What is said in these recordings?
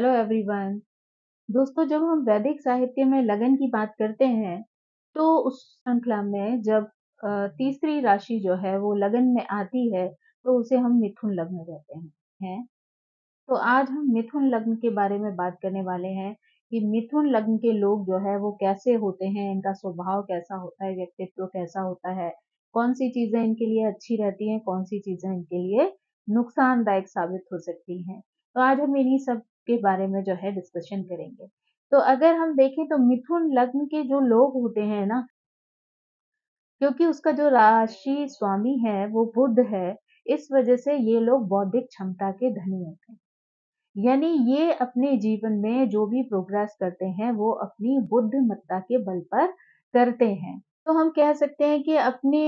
Hello everyone. दोस्तों, जब हम वैदिक साहित्य में लगन की बात करते हैं, तो उस श्रृंखला में जब तीसरी राशि जो है वो लगन में आती है, तो उसे हम मिथुन लग्न कहते हैं। तो आज हम मिथुन लग्न के बारे में बात करने वाले हैं कि मिथुन लग्न के लोग जो है वो कैसे होते हैं, इनका स्वभाव कैसा होता है, व्यक्तित्व कैसा होता है, कौन सी चीजें इनके लिए अच्छी रहती हैं, कौन सी चीजें इनके लिए नुकसानदायक साबित हो सकती हैं। तो आज हम इन्हीं सब के बारे में जो है डिस्कशन करेंगे। तो अगर हम देखें तो मिथुन लग्न के जो लोग होते हैं ना, क्योंकि उसका जो राशि स्वामी है वो बुध है, इस वजह से ये लोग बौद्धिक क्षमता के धनी होते हैं। यानी ये अपने जीवन में जो भी प्रोग्रेस करते हैं वो अपनी बुद्धिमत्ता के बल पर करते हैं। तो हम कह सकते हैं कि अपने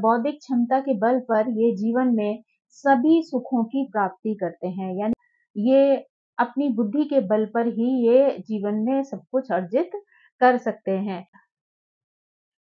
बौद्धिक क्षमता के बल पर ये जीवन में सभी सुखों की प्राप्ति करते हैं। यानी ये अपनी बुद्धि के बल पर ही ये जीवन में सब कुछ अर्जित कर सकते हैं।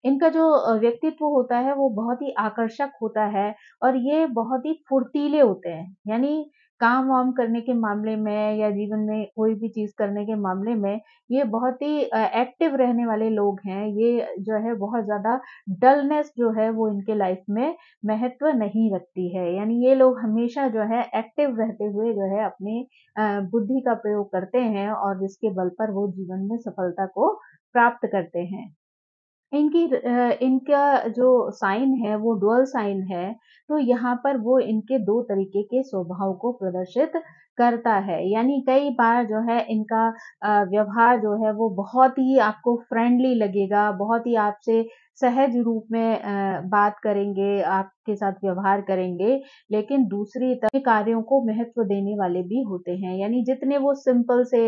इनका जो व्यक्तित्व होता है वो बहुत ही आकर्षक होता है और ये बहुत ही फुर्तीले होते हैं। यानी काम-वाम करने के मामले में या जीवन में कोई भी चीज़ करने के मामले में ये बहुत ही एक्टिव रहने वाले लोग हैं। ये जो है बहुत ज़्यादा डलनेस जो है वो इनके लाइफ में महत्व नहीं रखती है। यानी ये लोग हमेशा जो है एक्टिव रहते हुए जो है अपनी बुद्धि का प्रयोग करते हैं और जिसके बल पर वो जीवन में सफलता को प्राप्त करते हैं। इनका जो साइन है वो डुअल साइन है, तो यहाँ पर वो इनके 2 तरीके के स्वभाव को प्रदर्शित करता है। यानी कई बार जो है इनका व्यवहार जो है वो बहुत ही आपको फ्रेंडली लगेगा, बहुत ही आपसे सहज रूप में बात करेंगे, आपके साथ व्यवहार करेंगे, लेकिन दूसरी तरफ के कार्यों को महत्व देने वाले भी होते हैं। यानी जितने वो सिंपल से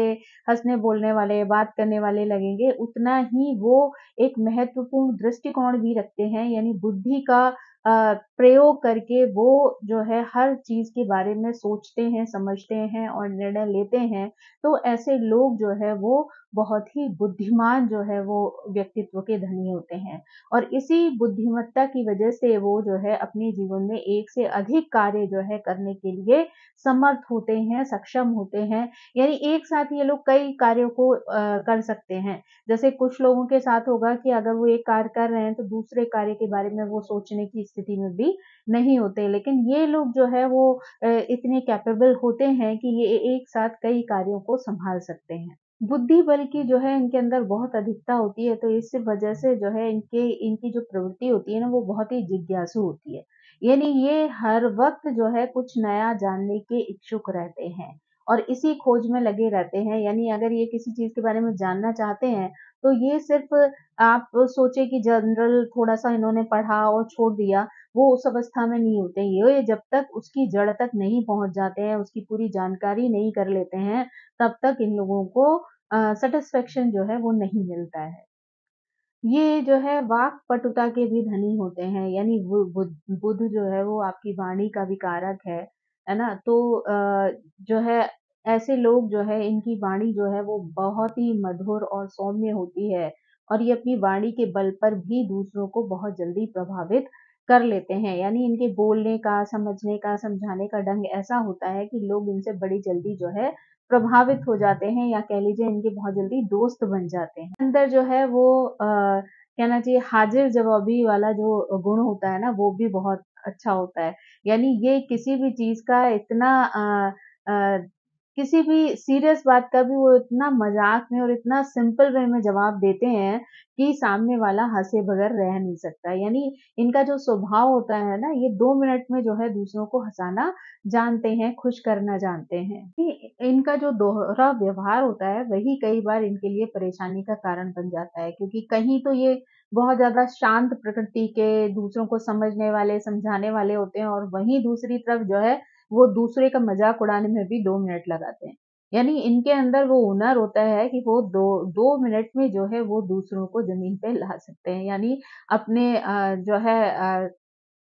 हँसने-बोलने वाले, बात करने वाले लगेंगे, उतना ही वो एक महत्वपूर्ण दृष्टिकोण भी रखते हैं। यानी बुद्धि का प्रयोग करके वो जो है हर चीज़ के बारे में सोचते हैं, समझते हैं और निर्णय लेते हैं। तो ऐसे लोग जो है वो बहुत ही बुद्धिमान जो है वो व्यक्तित्व के धनी होते हैं और इसी बुद्धिमत्ता की वजह से वो जो है अपने जीवन में एक से अधिक कार्य जो है करने के लिए समर्थ होते हैं, सक्षम होते हैं। यानी एक साथ ये लोग कई कार्यों को कर सकते हैं। जैसे कुछ लोगों के साथ होगा कि अगर वो एक कार्य कर रहे हैं तो दूसरे कार्य के बारे में वो सोचने की स्थिति में भी नहीं होते। लेकिन ये लोग जो है वो इतने कैपेबल होते हैं कि ये एक साथ कई कार्यों को सँभाल सकते हैं। बुद्धि बल की जो है इनके अंदर बहुत अधिकता होती है, तो इस वजह से जो है इनकी जो प्रवृत्ति होती है ना वो बहुत ही जिज्ञासु होती है। यानी ये हर वक़्त जो है कुछ नया जानने के इच्छुक रहते हैं और इसी खोज में लगे रहते हैं। यानी अगर ये किसी चीज़ के बारे में जानना चाहते हैं, तो ये सिर्फ़ आप सोचे कि जनरल थोड़ा-सा इन्होंने पढ़ा और छोड़ दिया, वो उस अवस्था में नहीं होते। ये जब तक उसकी जड़ तक नहीं पहुँच जाते हैं, उसकी पूरी जानकारी नहीं कर लेते हैं, तब तक इन लोगों को सैटिस्फैक्शन जो है वो नहीं मिलता है। ये जो है वाक् पटुता के भी धनी होते हैं, यानी बुध जो है वो आपकी वाणी का भी कारक है ना? तो जो है ऐसे लोग जो है इनकी वाणी जो है वो बहुत ही मधुर और सौम्य होती है और ये अपनी वाणी के बल पर भी दूसरों को बहुत जल्दी प्रभावित कर लेते हैं। यानी इनके बोलने का, समझने का, समझाने का ढंग ऐसा होता है कि लोग इनसे बड़ी जल्दी जो है प्रभावित हो जाते हैं या कह लीजिए इनके बहुत जल्दी दोस्त बन जाते हैं। अंदर जो है वो कहना चाहिए हाज़िर-जवाबी वाला जो गुण होता है ना, वो भी बहुत अच्छा होता है। यानी ये किसी भी चीज़ का इतना अ, किसी भी सीरियस बात का भी वो इतना मज़ाक में और इतना सिंपल वे में जवाब देते हैं कि सामने वाला हँसे बगैर रह नहीं सकता। यानी इनका जो स्वभाव होता है ना, ये 2 मिनट में जो है दूसरों को हँसाना जानते हैं, खुश करना जानते हैं। इनका जो दोहरा व्यवहार होता है, वही कई बार इनके लिए परेशानी का कारण बन जाता है क्योंकि कहीं तो ये बहुत ज़्यादा शांत प्रकृति के, दूसरों को समझने वाले, समझाने वाले होते हैं और वहीं दूसरी तरफ जो है, वो दूसरे का मज़ाक उड़ाने में भी 2 मिनट लगाते हैं। यानी इनके अंदर वो हुनर होता है कि वो 2 मिनट में जो है वो दूसरों को ज़मीन पे ला सकते हैं। यानी अपने जो है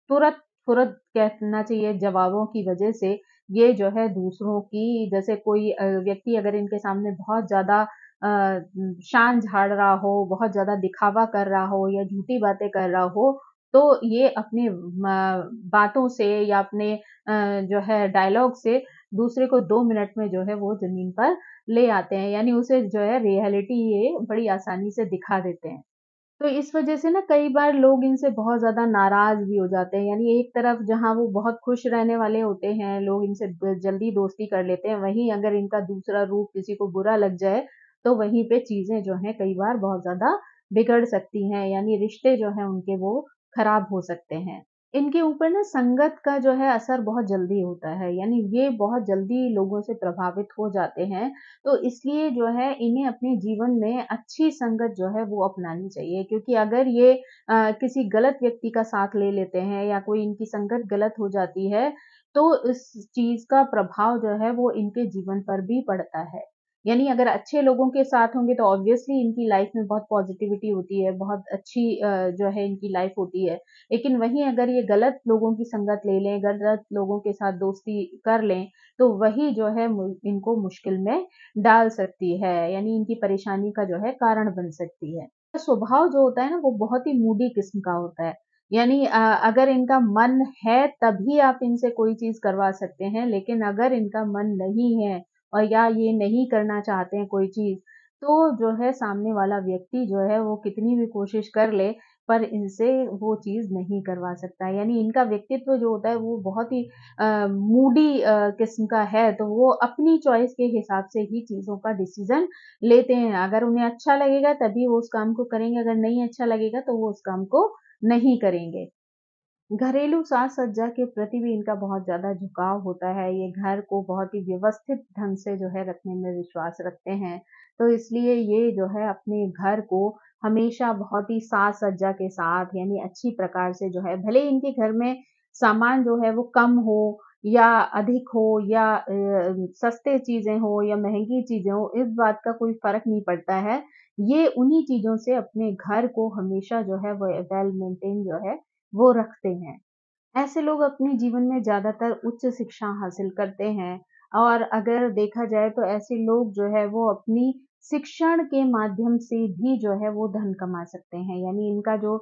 तुरंत कहना चाहिए जवाबों की वजह से ये जो है दूसरों की जैसे कोई व्यक्ति अगर इनके सामने बहुत ज़्यादा शान झाड़ रहा हो, बहुत ज़्यादा दिखावा कर रहा हो या झूठी बातें कर रहा हो, तो ये अपने बातों से या अपने जो है डायलॉग से दूसरे को 2 मिनट में जो है वो ज़मीन पर ले आते हैं, यानी उसे जो है रियलिटी ये बड़ी आसानी से दिखा देते हैं। तो इस वजह से ना कई बार लोग इनसे बहुत ज़्यादा नाराज़ भी हो जाते हैं। यानी एक तरफ जहाँ वो बहुत खुश रहने वाले होते हैं, लोग इनसे जल्दी दोस्ती कर लेते हैं, वहीं अगर इनका दूसरा रूप किसी को बुरा लग जाए, तो वहीं पे चीज़ें जो हैं कई बार बहुत ज़्यादा बिगड़ सकती हैं, यानी रिश्ते जो हैं उनके वो खराब हो सकते हैं। इनके ऊपर ना संगत का जो है असर बहुत जल्दी होता है, यानी ये बहुत जल्दी लोगों से प्रभावित हो जाते हैं, तो इसलिए जो है इन्हें अपने जीवन में अच्छी संगत जो है वो अपनानी चाहिए, क्योंकि अगर ये किसी गलत व्यक्ति का साथ ले लेते हैं या कोई इनकी संगत गलत हो जाती है, तो इस चीज़ का प्रभाव जो है वो इनके जीवन पर भी पड़ता है। यानी अगर अच्छे लोगों के साथ होंगे तो ऑब्वियसली इनकी लाइफ में बहुत पॉजिटिविटी होती है, बहुत अच्छी जो है इनकी लाइफ होती है। लेकिन वहीं अगर ये गलत लोगों की संगत ले लें, गलत लोगों के साथ दोस्ती कर लें, तो वही जो है इनको मुश्किल में डाल सकती है, यानी इनकी परेशानी का जो है कारण बन सकती है। स्वभाव जो होता है ना वो बहुत ही मूडी किस्म का होता है। यानी अगर इनका मन है तभी आप इनसे कोई चीज़ करवा सकते हैं, लेकिन अगर इनका मन नहीं है और या ये नहीं करना चाहते हैं कोई चीज़, तो जो है सामने वाला व्यक्ति जो है वो कितनी भी कोशिश कर ले, पर इनसे वो चीज़ नहीं करवा सकता। यानी इनका व्यक्तित्व जो होता है वो बहुत ही मूडी किस्म का है, तो वो अपनी चॉइस के हिसाब से ही चीज़ों का डिसीज़न लेते हैं। अगर उन्हें अच्छा लगेगा तभी वो उस काम को करेंगे, अगर नहीं अच्छा लगेगा तो वो उस काम को नहीं करेंगे। घरेलू साज-सज्जा के प्रति भी इनका बहुत ज़्यादा झुकाव होता है। ये घर को बहुत ही व्यवस्थित ढंग से जो है रखने में विश्वास रखते हैं। तो इसलिए ये जो है अपने घर को हमेशा बहुत ही साज-सज्जा के साथ यानी अच्छी प्रकार से जो है भले ही इनके घर में सामान जो है वो कम हो या अधिक हो या सस्ते चीज़ें हो या महँगी चीज़ें हो, इस बात का कोई फ़र्क नहीं पड़ता है। ये उन्हीं चीज़ों से अपने घर को हमेशा जो है वो वेल मेंटेन जो है वो रखते हैं। ऐसे लोग अपने जीवन में ज़्यादातर उच्च शिक्षा हासिल करते हैं और अगर देखा जाए तो ऐसे लोग जो है वो अपनी शिक्षण के माध्यम से भी जो है वो धन कमा सकते हैं। यानी इनका जो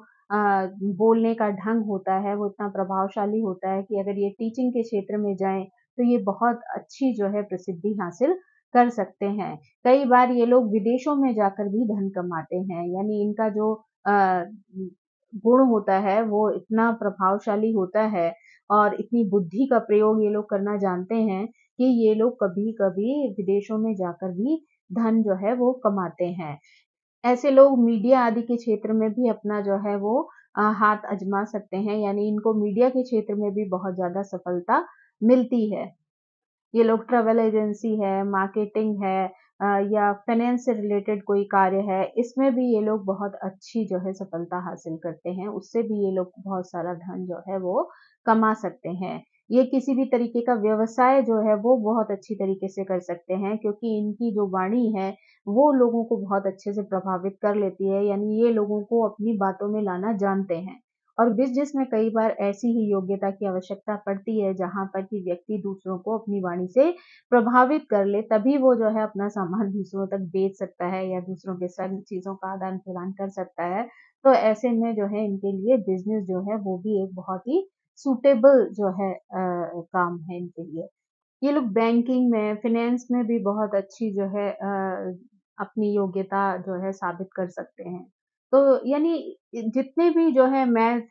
बोलने का ढंग होता है वो इतना प्रभावशाली होता है कि अगर ये टीचिंग के क्षेत्र में जाएँ तो ये बहुत अच्छी जो है प्रसिद्धि हासिल कर सकते हैं। कई बार ये लोग विदेशों में जाकर भी धन कमाते हैं। यानी इनका जो अ, गुण होता है वो इतना प्रभावशाली होता है और इतनी बुद्धि का प्रयोग ये लोग करना जानते हैं कि ये लोग कभी-कभी विदेशों में जाकर भी धन जो है वो कमाते हैं। ऐसे लोग मीडिया आदि के क्षेत्र में भी अपना जो है वो हाथ आज़मा सकते हैं, यानी इनको मीडिया के क्षेत्र में भी बहुत ज़्यादा सफलता मिलती है। ये लोग ट्रैवल एजेंसी है, मार्केटिंग है या फाइनेंस से रिलेटेड कोई कार्य है, इसमें भी ये लोग बहुत अच्छी जो है सफलता हासिल करते हैं। उससे भी ये लोग बहुत सारा धन जो है वो कमा सकते हैं। ये किसी भी तरीके का व्यवसाय जो है वो बहुत अच्छी तरीके से कर सकते हैं क्योंकि इनकी जो वाणी है, वो लोगों को बहुत अच्छे से प्रभावित कर लेती है, यानी ये लोगों को अपनी बातों में लाना जानते हैं। और बिज़नेस में कई बार ऐसी ही योग्यता की आवश्यकता पड़ती है, जहाँ पर कि व्यक्ति दूसरों को अपनी वाणी से प्रभावित कर ले, तभी वो जो है अपना सामान दूसरों तक बेच सकता है या दूसरों के संग चीज़ों का आदान-प्रदान कर सकता है। तो ऐसे में जो है इनके लिए बिज़नेस जो है वो भी एक बहुत ही सूटेबल जो है काम है इनके लिए। ये लोग बैंकिंग में, फ़ाइनेंस में भी बहुत अच्छी जो है अपनी योग्यता जो है साबित कर सकते हैं। तो यानी जितने भी जो है मैथ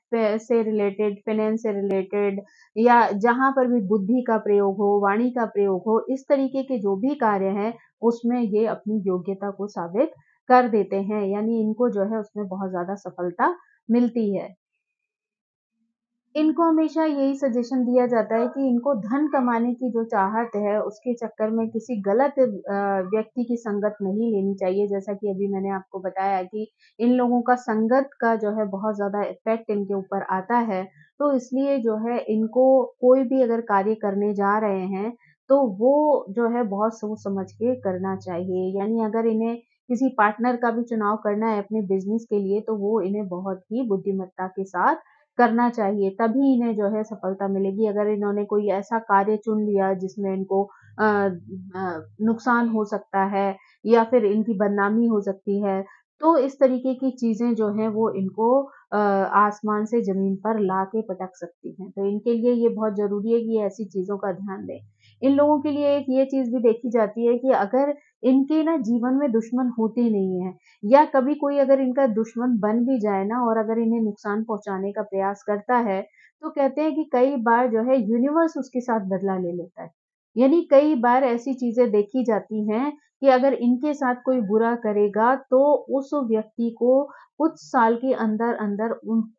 से रिलेटेड, फ़ाइनेंस से रिलेटेड या जहाँ पर भी बुद्धि का प्रयोग हो, वाणी का प्रयोग हो, इस तरीके के जो भी कार्य हैं, उसमें ये अपनी योग्यता को साबित कर देते हैं। यानी इनको जो है उसमें बहुत ज़्यादा सफलता मिलती है। इनको हमेशा यही सजेशन दिया जाता है कि इनको धन कमाने की जो चाहत है, उसके चक्कर में किसी गलत व्यक्ति की संगत नहीं लेनी चाहिए। जैसा कि अभी मैंने आपको बताया कि इन लोगों का संगत का जो है बहुत ज़्यादा इफ़ेक्ट इनके ऊपर आता है। तो इसलिए जो है इनको कोई भी अगर कार्य करने जा रहे हैं, तो वो जो है बहुत सोच समझ के करना चाहिए। यानी अगर इन्हें किसी पार्टनर का भी चुनाव करना है अपने बिज़नेस के लिए, तो वो इन्हें बहुत ही बुद्धिमत्ता के साथ करना चाहिए, तभी इन्हें जो है सफलता मिलेगी। अगर इन्होंने कोई ऐसा कार्य चुन लिया जिसमें इनको नुकसान हो सकता है या फिर इनकी बदनामी हो सकती है, तो इस तरीके की चीज़ें जो हैं वो इनको आसमान से ज़मीन पर ला के पटक सकती हैं। तो इनके लिए ये बहुत ज़रूरी है कि ये ऐसी चीज़ों का ध्यान दें। इन लोगों के लिए एक ये चीज़ भी देखी जाती है कि अगर इनके ना जीवन में दुश्मन होते नहीं हैं या कभी कोई अगर इनका दुश्मन बन भी जाए ना और अगर इन्हें नुकसान पहुँचाने का प्रयास करता है, तो कहते हैं कि कई बार जो है यूनिवर्स उसके साथ बदला ले लेता है। यानी कई बार ऐसी चीज़ें देखी जाती हैं कि अगर इनके साथ कोई बुरा करेगा तो उस व्यक्ति को कुछ साल के अंदर-अंदर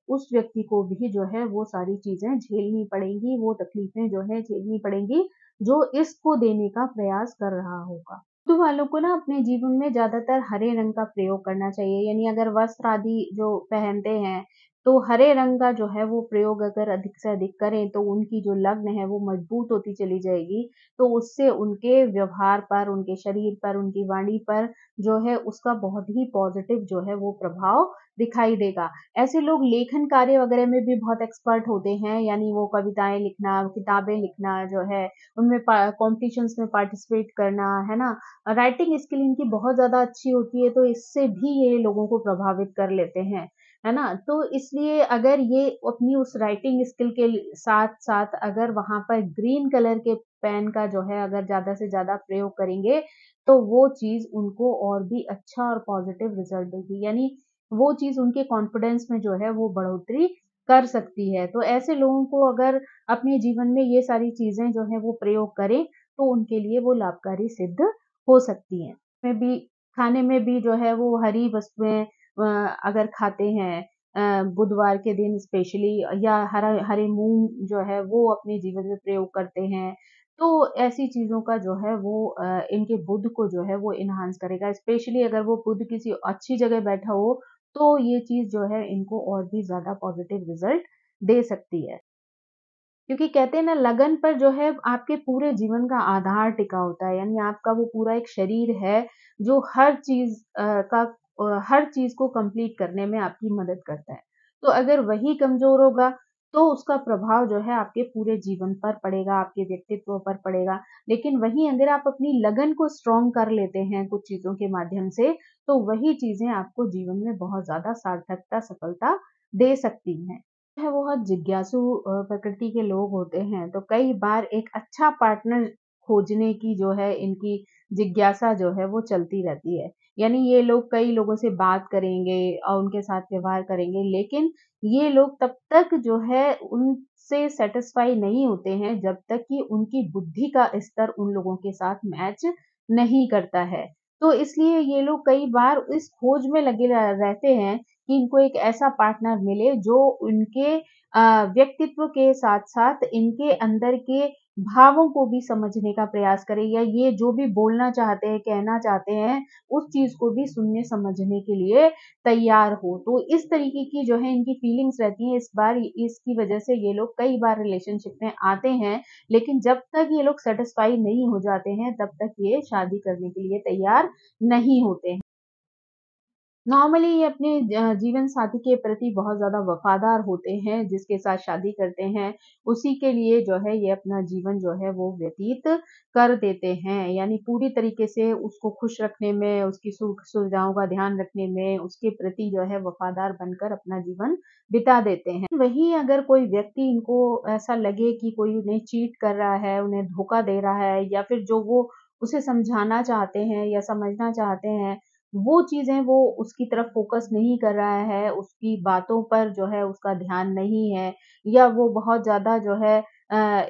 उस व्यक्ति को भी जो है वो सारी चीज़ें झेलनी पड़ेंगी, वो तकलीफ़ें जो है झेलनी पड़ेंगी, जो इसको देने का प्रयास कर रहा होगा। तो वालों को ना अपने जीवन में ज़्यादातर हरे रंग का प्रयोग करना चाहिए, यानी अगर वस्त्र आदि जो पहनते हैं, तो हरे रंग का जो है वो प्रयोग अगर अधिक से अधिक करें, तो उनकी जो लग्न है वो मजबूत होती चली जाएगी। तो उससे उनके व्यवहार पर, उनके शरीर पर, उनकी वाणी पर जो है उसका बहुत ही पॉज़िटिव जो है वो प्रभाव दिखाई देगा। ऐसे लोग लेखन कार्य वगैरह में भी बहुत एक्सपर्ट होते हैं, यानी वो कविताएँ लिखना, किताबें लिखना जो है, उनमें कॉम्पिटिशन्स में पार्टिसिपेट करना, है ना? राइटिंग स्किल इनकी बहुत ज़्यादा अच्छी होती है, तो इससे भी ये लोगों को प्रभावित कर लेते हैं, है ना? तो इसलिए अगर ये अपनी उस राइटिंग स्किल के साथ-साथ अगर वहाँ पर ग्रीन कलर के पेन का जो है अगर ज़्यादा से ज़्यादा प्रयोग करेंगे, तो वो चीज़ उनको और भी अच्छा और पॉज़िटिव रिज़ल्ट देगी। यानी वो चीज़ उनके कॉन्फिडेंस में जो है वो बढ़ोतरी कर सकती है। तो ऐसे लोगों को अगर अपने जीवन में ये सारी चीज़ें जो हैं वो प्रयोग करें, तो उनके लिए वो लाभकारी सिद्ध हो सकती हैं। में भी खाने में भी जो है वो हरी वस्तुएँ अगर खाते हैं बुधवार के दिन स्पेशली या हरे मूँग जो है वो अपने जीवन में प्रयोग करते हैं, तो ऐसी चीज़ों का जो है वो इनके बुध को जो है वो एनहांस करेगा। स्पेशली अगर वो बुध किसी अच्छी जगह बैठा हो, तो ये चीज़ जो है इनको और भी ज़्यादा पॉज़िटिव रिज़ल्ट दे सकती है। क्योंकि कहते हैं ना लगन पर जो है आपके पूरे जीवन का आधार टिका होता है, यानी आपका वो पूरा एक शरीर है जो हर चीज़ को कंप्लीट करने में आपकी मदद करता है। तो अगर वही कमज़ोर होगा, तो उसका प्रभाव जो है आपके पूरे जीवन पर पड़ेगा, आपके व्यक्तित्व पर पड़ेगा। लेकिन वहीं अगर आप अपनी लगन को स्ट्रॉन्ग कर लेते हैं कुछ चीज़ों के माध्यम से, तो वही चीज़ें आपको जीवन में बहुत ज़्यादा सार्थकता, सफलता दे सकती हैं। है बहुत जिज्ञासु प्रकृति के लोग होते हैं, तो कई बार एक अच्छा पार्टनर खोजने की जो है इनकी जिज्ञासा जो है वो चलती रहती है। यानी ये लोग कई लोगों से बात करेंगे और उनके साथ व्यवहार करेंगे, लेकिन ये लोग तब तक जो है उनसे सैटिस्फाई नहीं होते हैं जब तक कि उनकी बुद्धि का स्तर उन लोगों के साथ मैच नहीं करता है। तो इसलिए ये लोग कई बार इस खोज में लगे रहते हैं कि इनको एक ऐसा पार्टनर मिले जो उनके व्यक्तित्व के साथ-साथ इनके अंदर के भावों को भी समझने का प्रयास करे या ये जो भी बोलना चाहते हैं, कहना चाहते हैं, उस चीज़ को भी सुनने समझने के लिए तैयार हो। तो इस तरीके की जो है इनकी फीलिंग्स रहती हैं, इसकी वजह से ये लोग कई बार रिलेशनशिप में आते हैं, लेकिन जब तक ये लोग सैटिस्फाई नहीं हो जाते हैं, तब तक ये शादी करने के लिए तैयार नहीं होते हैं। नॉर्मली ये अपने जीवन साथी के प्रति बहुत ज़्यादा वफ़ादार होते हैं, जिसके साथ शादी करते हैं, उसी के लिए जो है ये अपना जीवन जो है वो व्यतीत कर देते हैं। यानी पूरी तरीके से उसको खुश रखने में, उसकी सुख-सुविधाओं का ध्यान रखने में, उसके प्रति जो है वफ़ादार बनकर अपना जीवन बिता देते हैं। वहीं अगर कोई व्यक्ति इनको ऐसा लगे कि कोई उन्हें चीट कर रहा है, उन्हें धोखा दे रहा है या फिर जो वो उसे समझाना चाहते हैं या समझना चाहते हैं, वो चीज़ें वो उसकी तरफ फ़ोकस नहीं कर रहा है, उसकी बातों पर जो है उसका ध्यान नहीं है या वो बहुत ज़्यादा जो है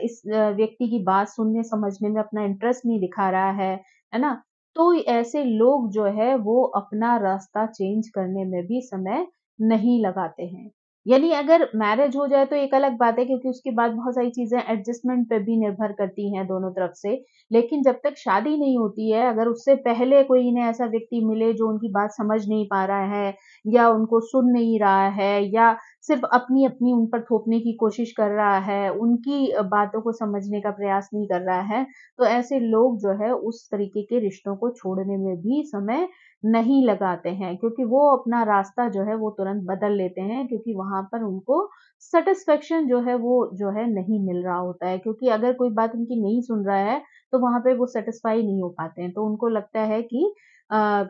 इस व्यक्ति की बात सुनने समझने में अपना इंटरेस्ट नहीं दिखा रहा है ना? तो ऐसे लोग जो है वो अपना रास्ता चेंज करने में भी समय नहीं लगाते हैं। यानी अगर मैरिज हो जाए तो एक अलग बात है क्योंकि उसके बाद बहुत सारी चीज़ें एडजस्टमेंट पे भी निर्भर करती हैं दोनों तरफ से। लेकिन जब तक शादी नहीं होती है, अगर उससे पहले कोई इन्हें ऐसा व्यक्ति मिले जो उनकी बात समझ नहीं पा रहा है या उनको सुन नहीं रहा है या सिर्फ़ अपनी-अपनी उन पर थोपने की कोशिश कर रहा है, उनकी बातों को समझने का प्रयास नहीं कर रहा है, तो ऐसे लोग जो है उस तरीके के रिश्तों को छोड़ने में भी समय नहीं लगाते हैं क्योंकि वो अपना रास्ता जो है वो तुरंत बदल लेते हैं क्योंकि वहाँ पर उनको सैटिस्फैक्शन जो है वो जो है नहीं मिल रहा होता है क्योंकि अगर कोई बात उनकी नहीं सुन रहा है तो वहाँ पे वो सैटिस्फाई नहीं हो पाते हैं। तो उनको लगता है कि अ,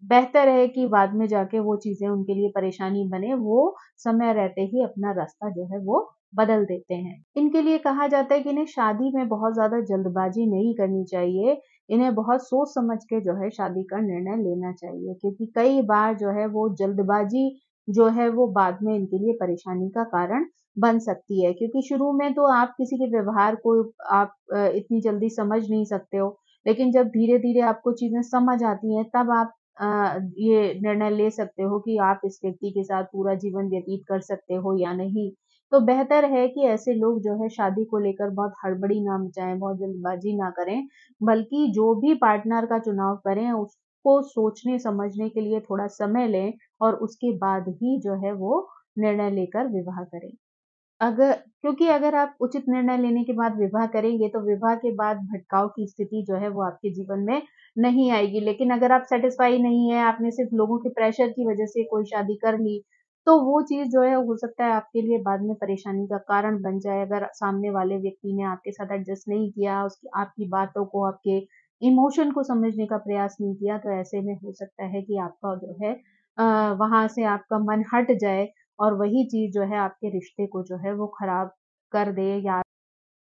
बेहतर है कि बाद में जाके वो चीज़ें उनके लिए परेशानी बने, वो समय रहते ही अपना रास्ता जो है वो बदल देते हैं। इनके लिए कहा जाता है कि इन्हें शादी में बहुत ज़्यादा जल्दबाज़ी नहीं करनी चाहिए, इन्हें बहुत सोच समझ के जो है शादी का निर्णय लेना चाहिए, क्योंकि कई बार जो है वो जल्दबाज़ी जो है वो बाद में इनके लिए परेशानी का कारण बन सकती है। क्योंकि शुरू में तो आप किसी के व्यवहार को आप इतनी जल्दी समझ नहीं सकते हो, लेकिन जब धीरे-धीरे आपको चीज़ें समझ आती हैं, तब आप ये निर्णय ले सकते हो कि आप इस व्यक्ति के साथ पूरा जीवन व्यतीत कर सकते हो या नहीं। तो बेहतर है कि ऐसे लोग जो है शादी को लेकर बहुत हड़बड़ी ना मचाएँ, बहुत जल्दबाज़ी ना करें, बल्कि जो भी पार्टनर का चुनाव करें, उसको सोचने-समझने के लिए थोड़ा समय लें और उसके बाद ही जो है वो निर्णय लेकर विवाह करें। क्योंकि अगर आप उचित निर्णय लेने के बाद विवाह करेंगे, तो विवाह के बाद भटकाव की स्थिति जो है वो आपके जीवन में नहीं आएगी। लेकिन अगर आप सैटिस्फाई नहीं हैं, आपने सिर्फ़ लोगों के प्रेशर की वज़ह से कोई शादी कर ली, तो वो चीज़ जो है हो सकता है आपके लिए बाद में परेशानी का कारण बन जाए। अगर सामने वाले व्यक्ति ने आपके साथ एडजस्ट नहीं किया, उसकी आपकी बातों को, आपके इमोशन को समझने का प्रयास नहीं किया, तो ऐसे में हो सकता है कि आपका जो है वहाँ से आपका मन हट जाए और वही चीज़ जो है आपके रिश्ते को जो है वो खराब कर दे, या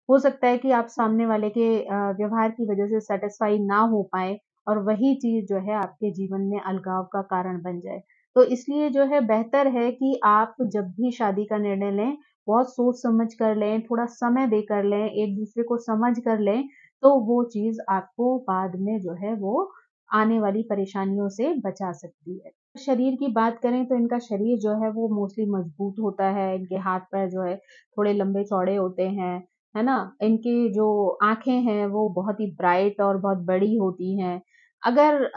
हो सकता है कि आप सामने वाले के व्यवहार की वज़ह से सैटिस्फाई ना हो पाएँ और वही चीज़ जो है आपके जीवन में अलगाव का कारण बन जाए। तो इसलिए जो है बेहतर है कि आप जब भी शादी का निर्णय लें, बहुत सोच समझ कर लें, थोड़ा समय देकर लें, एक-दूसरे को समझ कर लें, तो वो चीज़ आपको बाद में जो है वो आने वाली परेशानियों से बचा सकती है। शरीर की बात करें तो इनका शरीर जो है वो मोस्टली मजबूत होता है, इनके हाथ-पैर जो है थोड़े लंबे-चौड़े होते हैं, है ना? इनकी जो आँखें हैं वो बहुत ही ब्राइट और बहुत बड़ी होती हैं। अगर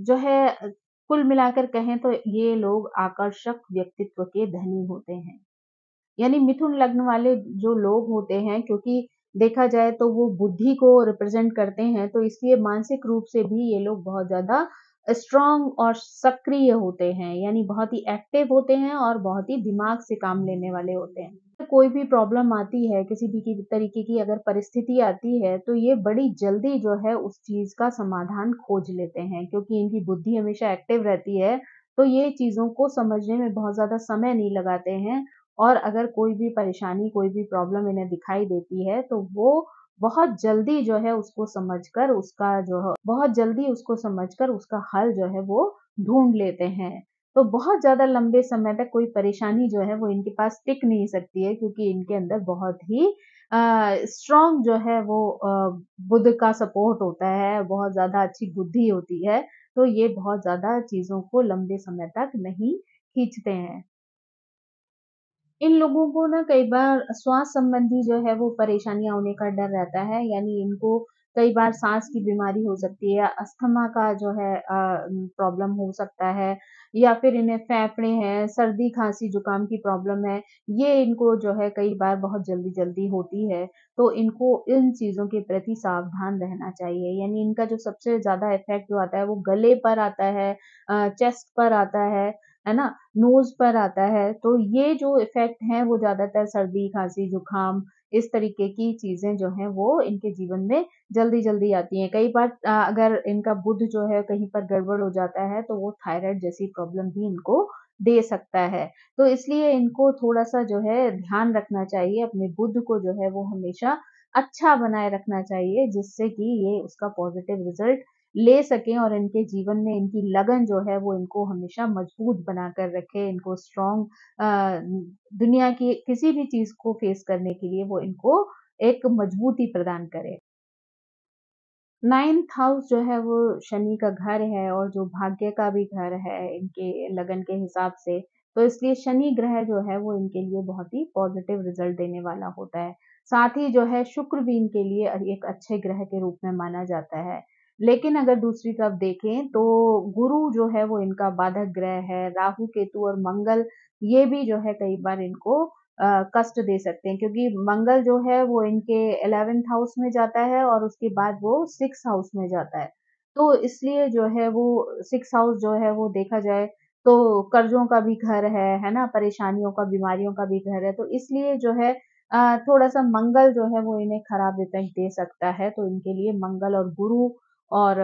जो है कुल मिलाकर कहें तो ये लोग आकर्षक व्यक्तित्व के धनी होते हैं। यानी मिथुन लग्न वाले जो लोग होते हैं, क्योंकि देखा जाए तो वो बुद्धि को रिप्रेजेंट करते हैं, तो इसलिए मानसिक रूप से भी ये लोग बहुत ज़्यादा स्ट्रॉन्ग और सक्रिय होते हैं, यानी बहुत ही एक्टिव होते हैं और बहुत ही दिमाग से काम लेने वाले होते हैं। कोई भी प्रॉब्लम आती है, किसी भी की तरीके की अगर परिस्थिति आती है, तो ये बड़ी जल्दी जो है उस चीज़ का समाधान खोज लेते हैं, क्योंकि इनकी बुद्धि हमेशा एक्टिव रहती है, तो ये चीज़ों को समझने में बहुत ज़्यादा समय नहीं लगाते हैं और अगर कोई भी परेशानी, कोई भी प्रॉब्लम इन्हें दिखाई देती है, तो वो बहुत जल्दी जो है उसको समझकर उसका जो है बहुत जल्दी उसको समझकर उसका हल जो है वो ढूँढ लेते हैं। तो बहुत ज़्यादा लंबे समय तक कोई परेशानी जो है वो इनके पास टिक नहीं सकती है, क्योंकि इनके अंदर बहुत ही स्ट्रॉन्ग जो है वो बुद्ध का सपोर्ट होता है, बहुत ज़्यादा अच्छी बुद्धि होती है, तो ये बहुत ज़्यादा चीज़ों को लंबे समय तक नहीं खींचते हैं। इन लोगों को ना कई बार स्वास्थ्य संबंधी जो है वो परेशानियाँ होने का डर रहता है, यानी इनको कई बार साँस की बीमारी हो सकती है, अस्थमा का जो है प्रॉब्लम हो सकता है या फिर इन्हें फेफड़े हैं, सर्दी, खाँसी, जुकाम की प्रॉब्लम है, ये इनको जो है कई बार बहुत जल्दी-जल्दी होती है, तो इनको इन चीज़ों के प्रति सावधान रहना चाहिए। यानी इनका जो सबसे ज़्यादा इफ़ेक्ट जो आता है वो गले पर आता है, चेस्ट पर आता है ना? नोज़ पर आता है, तो ये जो इफ़ेक्ट हैं वो ज़्यादातर सर्दी, खाँसी, जुकाम इस तरीके की चीज़ें जो हैं वो इनके जीवन में जल्दी-जल्दी आती हैं। कई बार अगर इनका बुध जो है कहीं पर गड़बड़ हो जाता है, तो वो थायराइड जैसी प्रॉब्लम भी इनको दे सकता है। तो इसलिए इनको थोड़ा-सा जो है ध्यान रखना चाहिए, अपने बुध को जो है वो हमेशा अच्छा बनाए रखना चाहिए, जिससे कि ये उसका पॉज़िटिव रिज़ल्ट ले सकें और इनके जीवन में इनकी लगन जो है वो इनको हमेशा मजबूत बनाकर रखे, इनको स्ट्रॉन्ग दुनिया की किसी भी चीज़ को फेस करने के लिए वो इनको एक मजबूती प्रदान करे। 9th हाउस जो है वो शनि का घर है और जो भाग्य का भी घर है इनके लगन के हिसाब से, तो इसलिए शनि ग्रह जो है वो इनके लिए बहुत ही पॉज़िटिव रिज़ल्ट देने वाला होता है। साथ ही जो है शुक्र भी इनके लिए एक अच्छे ग्रह के रूप में माना जाता है। लेकिन अगर दूसरी तरफ देखें तो गुरु जो है वो इनका बाधक ग्रह है, राहु, केतु और मंगल ये भी जो है कई बार इनको कष्ट दे सकते हैं, क्योंकि मंगल जो है वो इनके 11th हाउस में जाता है और उसके बाद वो 6th हाउस में जाता है। तो इसलिए जो है वो 6th हाउस जो है वो देखा जाए तो कर्ज़ों का भी घर है ना? परेशानियों का, बीमारियों का भी घर है। तो इसलिए जो है थोड़ा-सा मंगल जो है वो इन्हें खराब इफ़ेक्ट दे सकता है। तो इनके लिए मंगल और गुरु और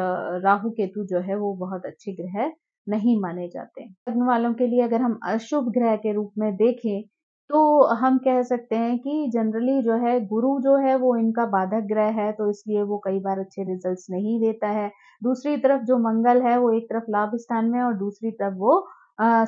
राहु केतु जो है वो बहुत अच्छे ग्रह नहीं माने जाते। लग्न वालों के लिए अगर हम अशुभ ग्रह के रूप में देखें, तो हम कह सकते हैं कि जनरली जो है गुरु जो है वो इनका बाधक ग्रह है, तो इसलिए वो कई बार अच्छे रिजल्ट्स नहीं देता है। दूसरी तरफ जो मंगल है वो एक तरफ लाभ स्थान में और दूसरी तरफ वो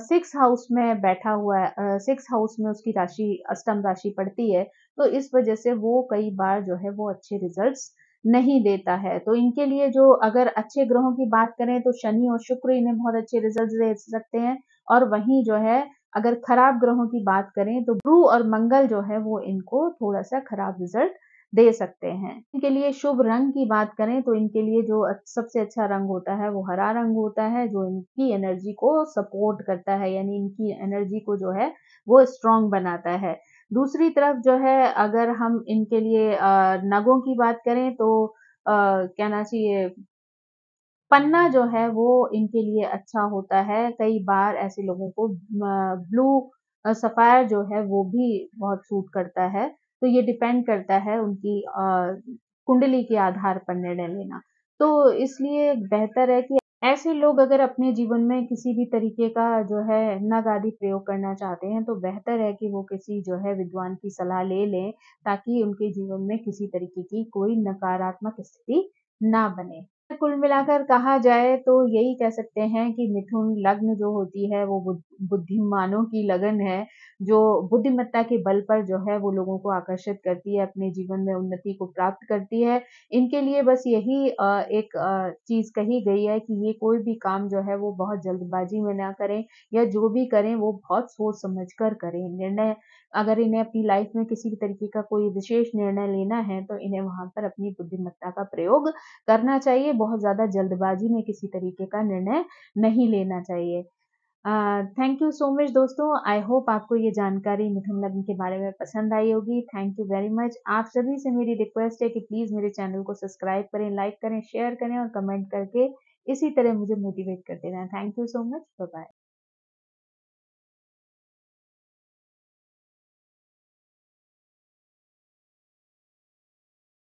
6 हाउस में बैठा हुआ है, 6 हाउस में उसकी राशि अष्टम राशि पड़ती है, तो इस वजह से वो कई बार जो है वो अच्छे रिजल्ट्स नहीं देता है। तो इनके लिए जो अगर अच्छे ग्रहों की बात करें तो शनि और शुक्र इन्हें बहुत अच्छे रिजल्ट्स दे सकते हैं और वहीं जो है अगर खराब ग्रहों की बात करें तो गुरु और मंगल जो है वो इनको थोड़ा-सा खराब रिजल्ट दे सकते हैं। इनके लिए शुभ रंग की बात करें तो इनके लिए जो सबसे अच्छा रंग होता है वो हरा रंग होता है, जो इनकी एनर्जी को सपोर्ट करता है, यानी इनकी एनर्जी को जो है वो स्ट्रॉन्ग बनाता है। दूसरी तरफ जो है अगर हम इनके लिए नगों की बात करें तो कहना चाहिए पन्ना जो है वो इनके लिए अच्छा होता है। कई बार ऐसे लोगों को ब्लू सफ़ायर जो है वो भी बहुत सूट करता है। तो ये डिपेंड करता है उनकी कुंडली के आधार पर निर्णय लेना। तो इसलिए बेहतर है कि ऐसे लोग अगर अपने जीवन में किसी भी तरीके का जो है नग आदि प्रयोग करना चाहते हैं, तो बेहतर है कि वो किसी जो है विद्वान की सलाह ले लें, ताकि उनके जीवन में किसी तरीके की कोई नकारात्मक स्थिति ना बने। कुल मिलाकर कहा जाए तो यही कह सकते हैं कि मिथुन लग्न जो होती है वो बुद्धिमानों की लगन है, जो बुद्धिमत्ता के बल पर जो है वो लोगों को आकर्षित करती है, अपने जीवन में उन्नति को प्राप्त करती है। इनके लिए बस यही एक चीज़ कही गई है कि ये कोई भी काम जो है वो बहुत जल्दबाजी में ना करें या जो भी करें वो बहुत सोच समझ कर करें। निर्णय अगर इन्हें अपनी लाइफ में किसी भी तरीके का कोई विशेष निर्णय लेना है, तो इन्हें वहाँ पर अपनी बुद्धिमत्ता का प्रयोग करना चाहिए, बहुत ज़्यादा जल्दबाजी में किसी तरीके का निर्णय नहीं लेना चाहिए। थैंक यू सो मच दोस्तों, आई होप आपको ये जानकारी मिथुन लग्न के बारे में पसंद आई होगी। Thank you very much. आप सभी से मेरी रिक्वेस्ट है कि प्लीज़ मेरे चैनल को सब्सक्राइब करें, लाइक करें, शेयर करें और कमेंट करके इसी तरह मुझे मोटिवेट करते रहें। Thank you so much. Bye bye.